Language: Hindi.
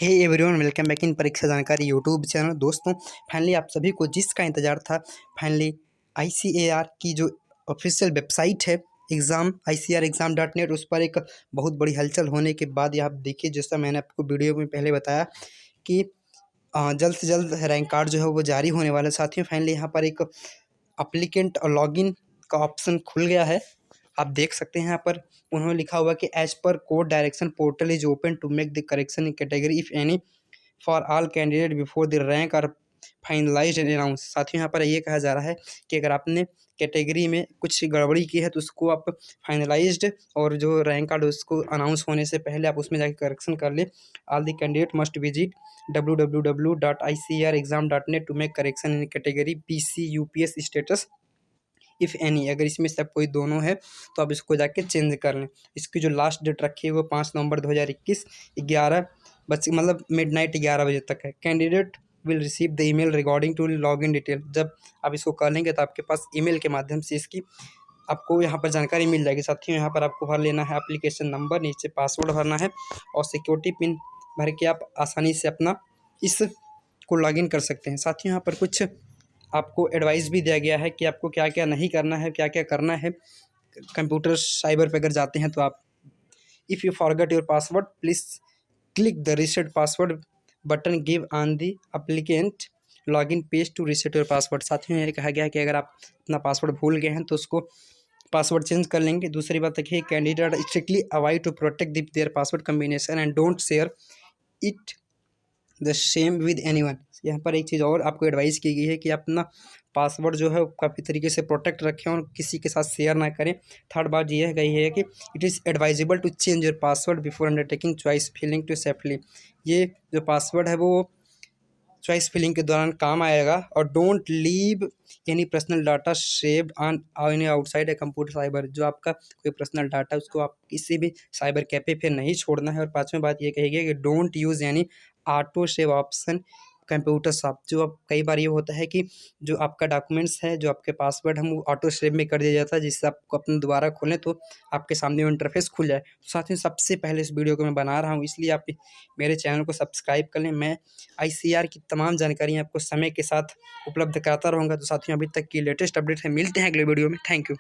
Hey everyone, welcome back in Pariksha Jankari YouTube channel. दोस्तों, फाइनली आप सभी को जिसका इंतज़ार था, फाइनली ICAR की जो ऑफिशियल वेबसाइट है ICAR-exam.net, उस पर एक बहुत बड़ी हलचल होने के बाद ये आप देखिए, जैसा मैंने आपको वीडियो में पहले बताया कि जल्द से जल्द रैंक कार्ड जो है वो जारी होने वाला है। साथियों, फाइनली यहाँ पर एक अप्लीकेंट और लॉगिन का ऑप्शन खुल गया है। आप देख सकते हैं यहाँ पर उन्होंने लिखा हुआ कि as per court direction portal is open to make the correction in category if any for all candidate before the rank are finalised and announce. साथियों, यहाँ पर ये कहा जा रहा है कि अगर आपने कैटेगरी में कुछ गड़बड़ी की है तो उसको आप फाइनलाइज्ड और जो रैंक कार्ड उसको अनाउंस होने से पहले आप उसमें जाकर करेक्शन कर ले। All the candidate must visit www.icrexam.net to make correction in category PC UPS status if any. अगर इसमें सब कोई दोनों है तो आप इसको जाके चेंज कर लें। इसकी जो लास्ट डेट रखी है वो 5 नवंबर 2021 11 बजे, मतलब मिडनाइट 11 बजे तक है। Candidate will receive the email regarding to login detail. जब आप इसको कर लेंगे तो आपके पास ईमेल के माध्यम से इसकी आपको यहाँ पर जानकारी मिल जाएगी। साथियों, यहाँ पर आपको भर लेना है एप्लीकेशन नंबर, नीचे पासवर्ड भरना है और सिक्योरिटी पिन भर के आप आसानी से अपना इस को लॉगिन कर सकते हैं। साथियों, यहाँ पर कुछ आपको एडवाइस भी दिया गया है कि आपको क्या क्या नहीं करना है, क्या क्या करना है। कंप्यूटर साइबर पे अगर जाते हैं तो आप if you forget your password please click the reset password button give on the applicant login page to reset your password. साथियों, ये कहा गया है कि अगर आप अपना पासवर्ड भूल गए हैं तो उसको पासवर्ड चेंज कर लेंगे। दूसरी बात है कि candidate strictly avoid to protect their password combination and don't share it the same with anyone. यहाँ पर एक चीज़ और आपको एडवाइस की गई है कि अपना पासवर्ड जो है काफ़ी तरीके से प्रोटेक्ट रखें और किसी के साथ शेयर ना करें। थर्ड बात यह गई है कि it is advisable to change your password before undertaking choice filling to safely. ये जो पासवर्ड है वो चॉइस फिलिंग के दौरान काम आएगा। और don't leave any personal data saved on outside a computer cyber. जो आपका कोई पर्सनल डाटा उसको आप किसी भी साइबर कैफे पे नहीं छोड़ना है। और पाँचवीं बात ये कही गई कि don't use any auto save option computer shop. जो अब कई बार ये होता है कि जो आपका डॉक्यूमेंट्स है, जो आपके पासवर्ड हम वो ऑटो सेव में कर दिया जाता है, जिससे आपको अपना दोबारा खोलें तो आपके सामने वो इंटरफेस खुल जाए। तो साथ ही सबसे पहले इस वीडियो को मैं बना रहा हूँ, इसलिए आप मेरे चैनल को सब्सक्राइब कर लें। मैं ICAR की तमाम जानकारी आपको समय के साथ उपलब्ध कराता रहूँगा। तो साथियों, अभी तक की लेटेस्ट अपडेट है। मिलते हैं अगले वीडियो में। Thank you.